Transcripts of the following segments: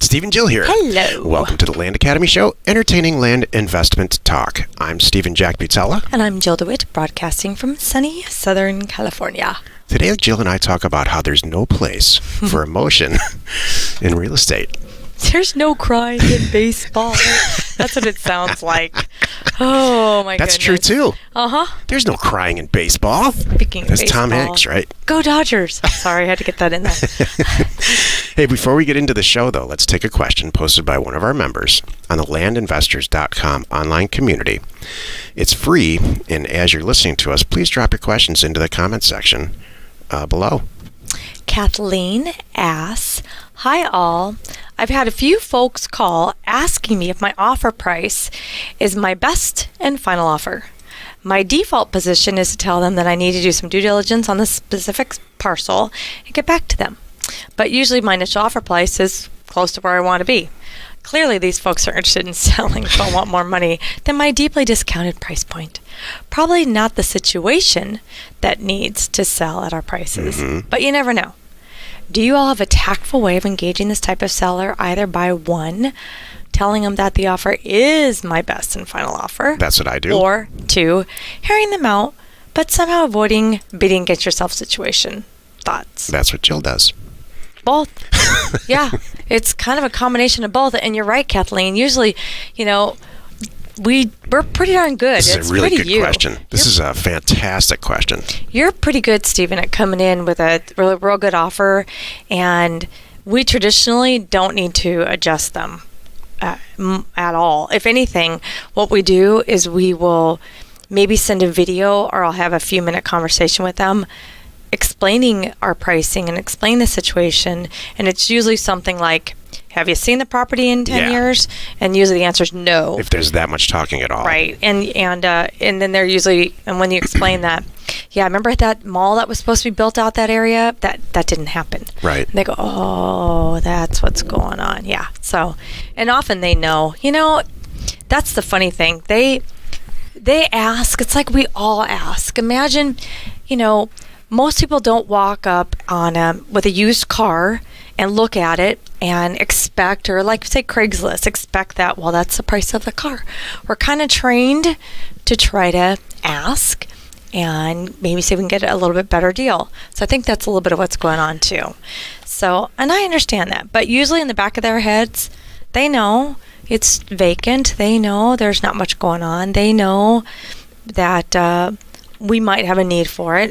Steve and Jill here. Hello. Welcome to the Land Academy Show, entertaining land investment talk. I'm Steve and Jack Butella. And I'm Jill DeWitt, broadcasting from sunny Southern California. Today, Jill and I talk about how there's no place for emotion in real estate. There's no crying in baseball. That's what it sounds like. Oh, my That's goodness. true, too. Uh-huh. There's no crying in baseball. Speaking of That's baseball. Tom Hanks, right? Go Dodgers. Sorry, I had to get that in there. Hey, before we get into the show, though, let's take a question posted by one of our members on the landinvestors.com online community. It's free, and as you're listening to us, please drop your questions into the comment section below. Kathleen asks, "Hi all. I've had a few folks call asking me if my offer price is my best and final offer. My default position is to tell them that I need to do some due diligence on the specific parcel and get back to them. But usually my initial offer price is close to where I want to be. Clearly these folks are interested in selling but want more money than my deeply discounted price point. Probably not the situation that needs to sell at our prices, but you never know. Do you all have a tactful way of engaging this type of seller, either by one, telling them that the offer is my best and final offer? That's what I do. Or two, hearing them out, but somehow avoiding bidding against yourself situation? Thoughts? That's what Jill does. Both. Yeah. It's kind of a combination of both. And you're right, Kathleen. Usually, we're pretty darn good. This is It's a really pretty good question. This is a fantastic question. You're pretty good, Stephen, at coming in with a real good offer, and we traditionally don't need to adjust them at all. If anything, what we do is we will maybe send a video, or I'll have a few-minute conversation with them explaining our pricing and explain the situation, and it's usually something like, have you seen the property in 10 years? And usually the answer is no. If there's that much talking at all. Right. And then they're usually, and when you explain that, yeah, remember that mall that was supposed to be built out that area? That didn't happen. Right. And they go, oh, that's what's going on. Yeah. So, and often they know. That's the funny thing. They ask. It's like we all ask. Imagine, most people don't walk up on with a used car and look at it and expect, or like say Craigslist, expect that, well, that's the price of the car. We're kind of trained to try to ask and maybe see if we can get a little bit better deal. So I think that's a little bit of what's going on too. So, and I understand that, but usually in the back of their heads, they know it's vacant. They know there's not much going on. They know that we might have a need for it,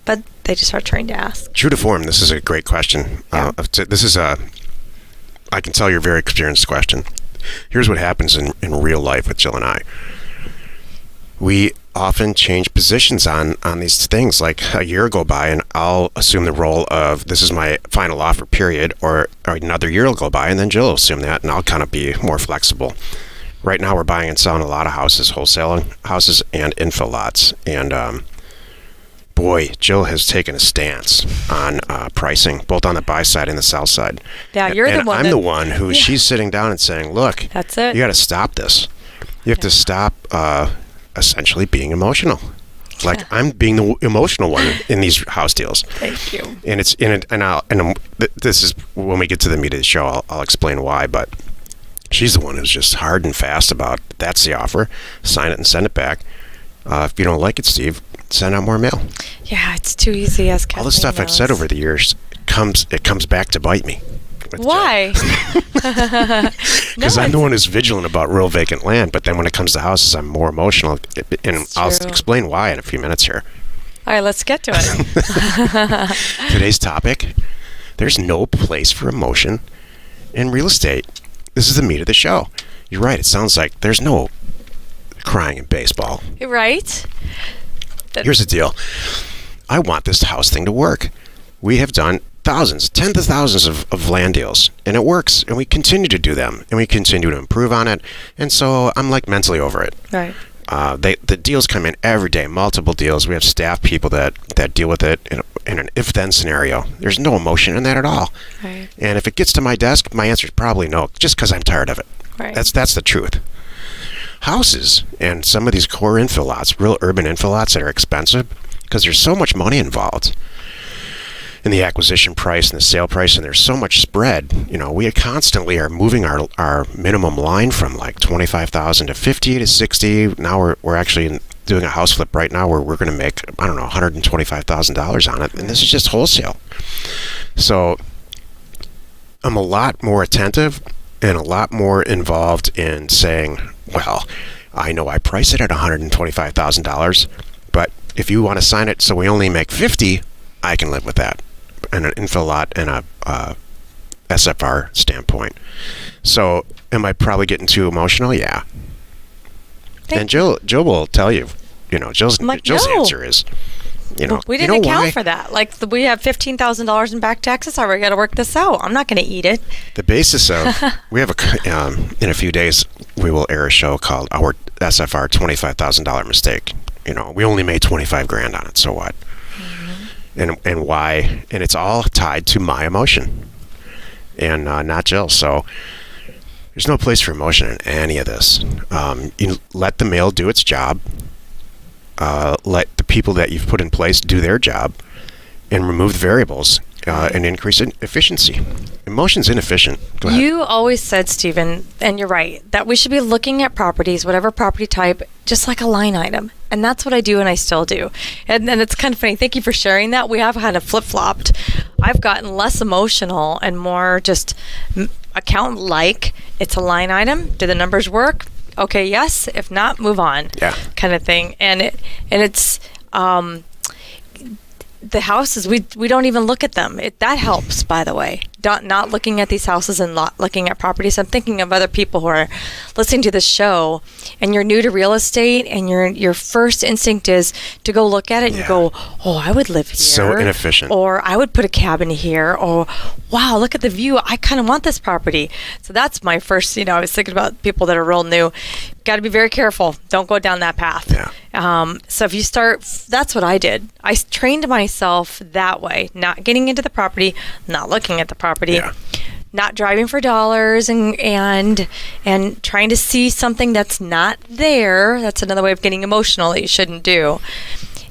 but they just are trained to ask. True to form, this is a great question. Yeah. I can tell you're a very experienced question. Here's what happens in real life with Jill and I. We often change positions on these things. Like a year go by and I'll assume the role of this is my final offer period, or another year will go by and then Jill will assume that, and I'll kind of be more flexible. Right now we're buying and selling a lot of houses, wholesaling houses and infill lots. And boy, Jill has taken a stance on pricing, both on the buy side and the sell side. Yeah, you're the one. I'm the one who she's sitting down and saying, look, that's it. You got to stop this. You have to stop essentially being emotional. Like I'm being the emotional one in these house deals. Thank you. And it's in it, this is when we get to the meat of the show. I'll explain why, but she's the one who's just hard and fast about that's the offer. Sign it and send it back. If you don't like it, Steve, send out more mail. Yeah, it's too easy, as Kathleen all the stuff knows. I've said over the years comes back to bite me. Why? Because I'm the one who's vigilant about rural vacant land, but then when it comes to houses, I'm more emotional. And I'll explain why in a few minutes here. All right, let's get to it. Today's topic, there's no place for emotion in real estate. This is the meat of the show. You're right. It sounds like there's no crying in baseball. Right? Here's the deal. I want this house thing to work. We have done tens of thousands of land deals, and it works, and we continue to do them, and we continue to improve on it, and so I'm like mentally over it. Right. The deals come in every day, multiple deals. We have staff people that deal with it in an if-then scenario. There's no emotion in that at all. Right. And if it gets to my desk, my answer is probably no, just because I'm tired of it. Right. That's the truth. Houses and some of these core infill lots, real urban infill lots that are expensive because there's so much money involved. in the acquisition price and the sale price, and there's so much spread. We constantly are moving our minimum line from like 25,000 to 50 to 60. Now we're actually doing a house flip right now where we're going to make, I don't know, $125,000 on it, and this is just wholesale. So I'm a lot more attentive and a lot more involved in saying, well, I know I price it at $125,000, but if you want to sign it so we only make 50, I can live with that. And an infill lot and a SFR standpoint. So am I probably getting too emotional? Yeah. And Jill will tell you, Jill's no. answer is, we didn't account for that. Like we have $15,000 in back taxes. How are we got to work this out? I'm not going to eat it. The basis of we have in a few days we will air a show called Our SFR $25,000 Mistake. We only made $25,000 on it. So what? Mm-hmm. And why? And it's all tied to my emotion, and not Jill. So there's no place for emotion in any of this. You let the mail do its job. Let the people that you've put in place do their job, and remove the variables and increase efficiency. Emotion's inefficient. Go ahead. You always said, Stephen, and you're right, that we should be looking at properties, whatever property type, just like a line item. And that's what I do, and I still do. And it's kind of funny. Thank you for sharing that. We have kind of flip-flopped. I've gotten less emotional and more just accountant-like. It's a line item. Do the numbers work? Okay, yes. If not, move on. Yeah. Kind of thing. And it's the houses, we don't even look at them. That helps, by the way. Not looking at these houses and looking at properties. I'm thinking of other people who are listening to this show, and you're new to real estate, and your first instinct is to go look at it and you go, oh, I would live here. So inefficient. Or I would put a cabin here. Or, wow, look at the view. I kind of want this property. So that's my first, I was thinking about people that are real new. Got to be very careful. Don't go down that path. Yeah. So if you start, that's what I did. I trained myself that way, not getting into the property, not looking at the property, not driving for dollars, and trying to see something that's not there. That's another way of getting emotional that you shouldn't do.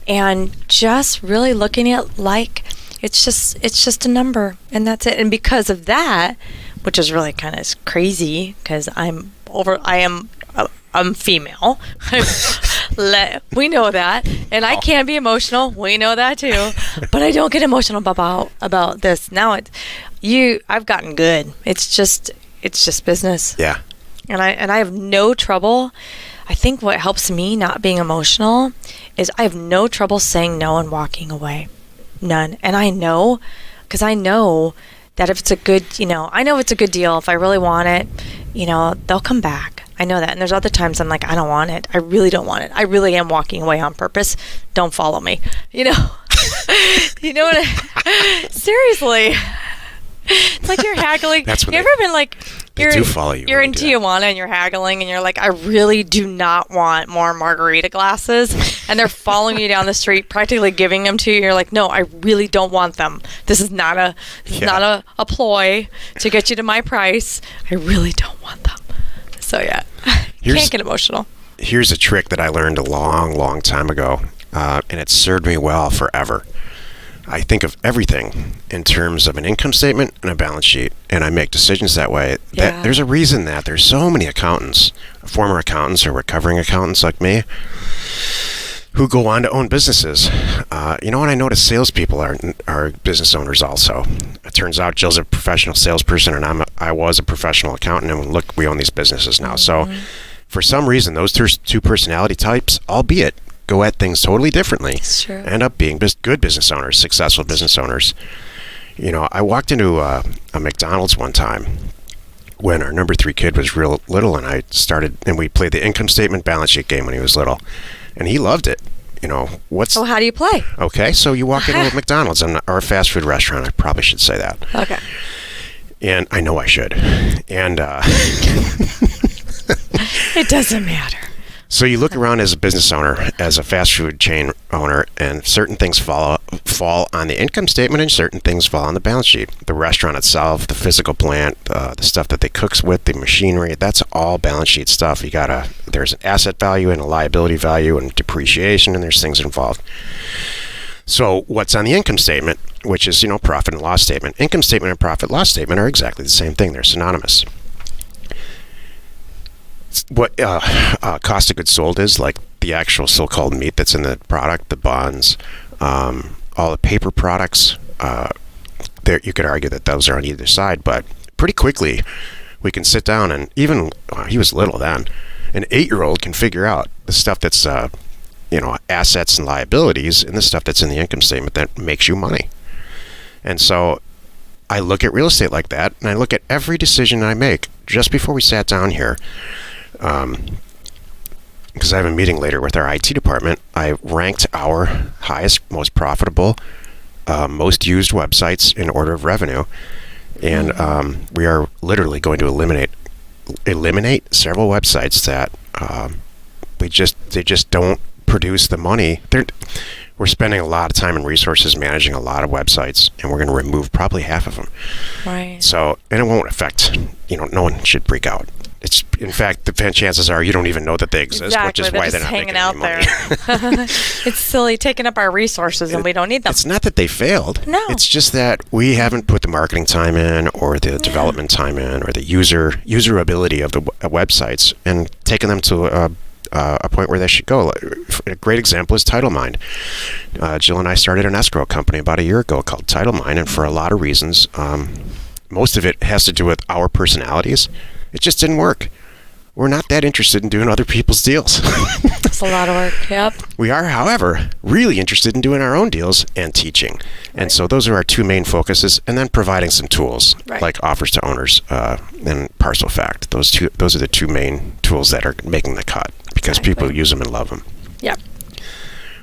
And just really looking at like it's just a number, and that's it. And because of that, which is really kind of crazy, because I'm female. We know that. And I can be emotional. We know that too. But I don't get emotional about this. Now I've gotten good. It's just business. Yeah. And I have no trouble. I think what helps me not being emotional is I have no trouble saying no and walking away. None. And I know, because I know that if it's a good, I know if it's a good deal, if I really want it, they'll come back. I know that. And there's other times I'm like, I don't want it. I really don't want it. I really am walking away on purpose. Don't follow me. You know what? Seriously. It's like you're haggling. That's when you ever been like, they do follow you. You're in Tijuana and you're haggling and you're like, I really do not want more margarita glasses. And they're following you down the street, practically giving them to you. You're like, no, I really don't want them. This is not a ploy to get you to my price. I really don't want them. So yeah, can't get emotional. Here's a trick that I learned a long, long time ago, and it's served me well forever. I think of everything in terms of an income statement and a balance sheet, and I make decisions that way. Yeah. There's a reason that there's so many accountants, former accountants or recovering accountants like me, who go on to own businesses. And I notice salespeople are business owners also. It turns out Jill's a professional salesperson, and I was a professional accountant, and look, we own these businesses now. Mm-hmm. So for some reason, those two personality types, albeit go at things totally differently, end up being good business owners, successful business owners. I walked into a McDonald's one time when our number 3 kid was real little, and we played the income statement balance sheet game when he was little, and he loved it. How do you play? Okay, so you walk into a McDonald's or a fast food restaurant. I probably should say that. Okay. And I know I should. And it doesn't matter. So you look around as a business owner, as a fast food chain owner, and certain things fall on the income statement and certain things fall on the balance sheet. The restaurant itself, the physical plant, the stuff that they cook with, the machinery, that's all balance sheet stuff. There's an asset value and a liability value and depreciation, and there's things involved. So what's on the income statement, which is, profit and loss statement? Income statement and profit loss statement are exactly the same thing. They're synonymous. What cost of goods sold is, like the actual so-called meat that's in the product, the buns, all the paper products. There, you could argue that those are on either side, but pretty quickly we can sit down and even he was little then. An 8-year-old can figure out the stuff that's assets and liabilities, and the stuff that's in the income statement that makes you money. And so I look at real estate like that, and I look at every decision I make. Just before we sat down here, because I have a meeting later with our IT department, I ranked our highest, most profitable, most used websites in order of revenue, and we are literally going to eliminate several websites that they just don't produce the money. We're spending a lot of time and resources managing a lot of websites, and we're going to remove probably half of them. Right. So, and it won't affect, no one should freak out. It's, in fact, the chances are you don't even know that they exist, exactly. which is why they're not hanging making out any money. there. It's silly taking up our resources, and we don't need them. It's not that they failed. No. It's just that we haven't put the marketing time in, or the development time in, or the userability of the websites, and taken them to a point where they should go. A great example is TitleMind. Jill and I started an escrow company about a year ago called TitleMind, and for a lot of reasons, most of it has to do with our personalities. It just didn't work. We're not that interested in doing other people's deals. It's a lot of work, yep. We are, however, really interested in doing our own deals and teaching. And so those are our two main focuses, and then providing some tools like offers to owners and Parcel Fact. Those are the two main tools that are making the cut because people use them and love them. Yep.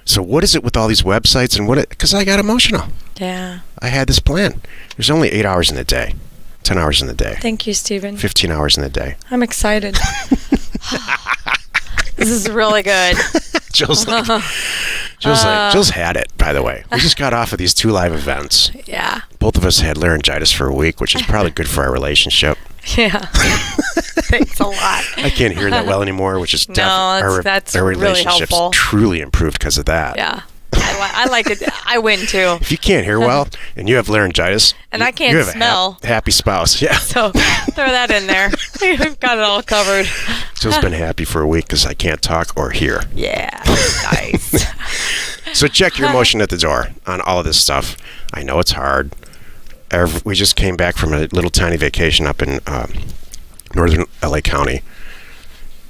So what is it with all these websites and because I got emotional. Yeah. I had this plan. There's only 8 hours in the day. 10 hours in the day. Thank you, Stephen. 15 hours in the day. I'm excited. This is really good. Jill's had it, by the way. We just got off of these 2 live events. Yeah. Both of us had laryngitis for a week, which is probably good for our relationship. Yeah. Thanks a lot. I can't hear that well anymore, which is that's our really relationship's helpful. Truly improved because of that. Yeah. I like it. I win too. If you can't hear well and you have laryngitis, and I can't you have smell. a happy spouse. Yeah. So throw that in there. We've got it all covered. Jill's been happy for a week because I can't talk or hear. Yeah. Nice. So check your emotion at the door on all of this stuff. I know it's hard. We just came back from a little tiny vacation up in northern LA County.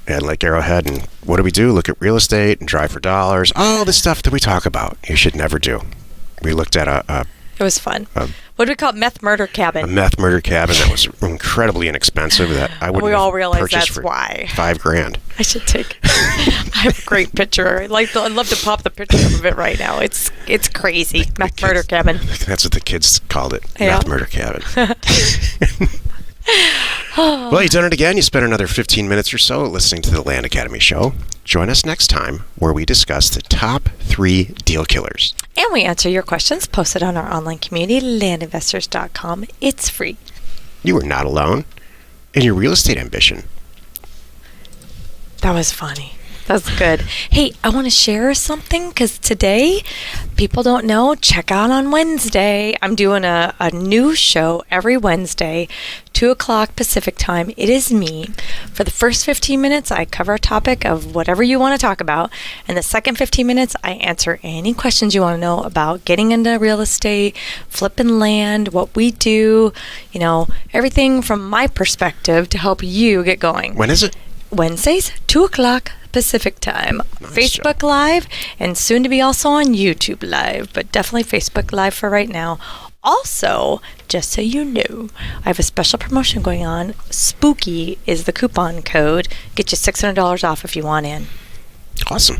And Lake Arrowhead, and what do? Look at real estate and drive for dollars. All the stuff that we talk about, you should never do. We looked at it was fun. What do we call it? Meth murder cabin. A meth murder cabin that was incredibly inexpensive. That I wouldn't. We all realize that's for why. $5,000. I should take. I have a great picture. I'd love to pop the picture of it right now. It's crazy. Meth murder cabin. That's what the kids called it. Yeah. Meth murder cabin. Well, you've done it again. You spent another 15 minutes or so listening to the Land Academy show. Join us next time where we discuss the top 3 deal killers. And we answer your questions posted on our online community, landinvestors.com. It's free. You are not alone in your real estate ambition. That was funny. That's good. Hey, I want to share something because today, people don't know, check out on Wednesday. I'm doing a new show every Wednesday, 2 o'clock Pacific time. It is me. For the first 15 minutes, I cover a topic of whatever you want to talk about. And the second 15 minutes, I answer any questions you want to know about getting into real estate, flipping land, what we do, everything from my perspective to help you get going. When is it? Wednesdays, 2 o'clock Pacific time. Nice Facebook Live, and soon to be also on YouTube Live, but definitely Facebook Live for right now. Also, just so you know, I have a special promotion going on. Spooky is the coupon code. Get you $600 off if you want in. Awesome.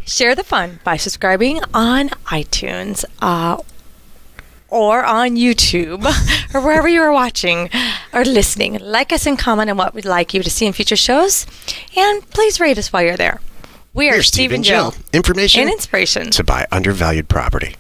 Share the fun by subscribing on iTunes or on YouTube or wherever you are watching or listening. Like us and comment on what we'd like you to see in future shows. And please rate us while you're there. We are Steve and Jill. Information and inspiration to buy undervalued property.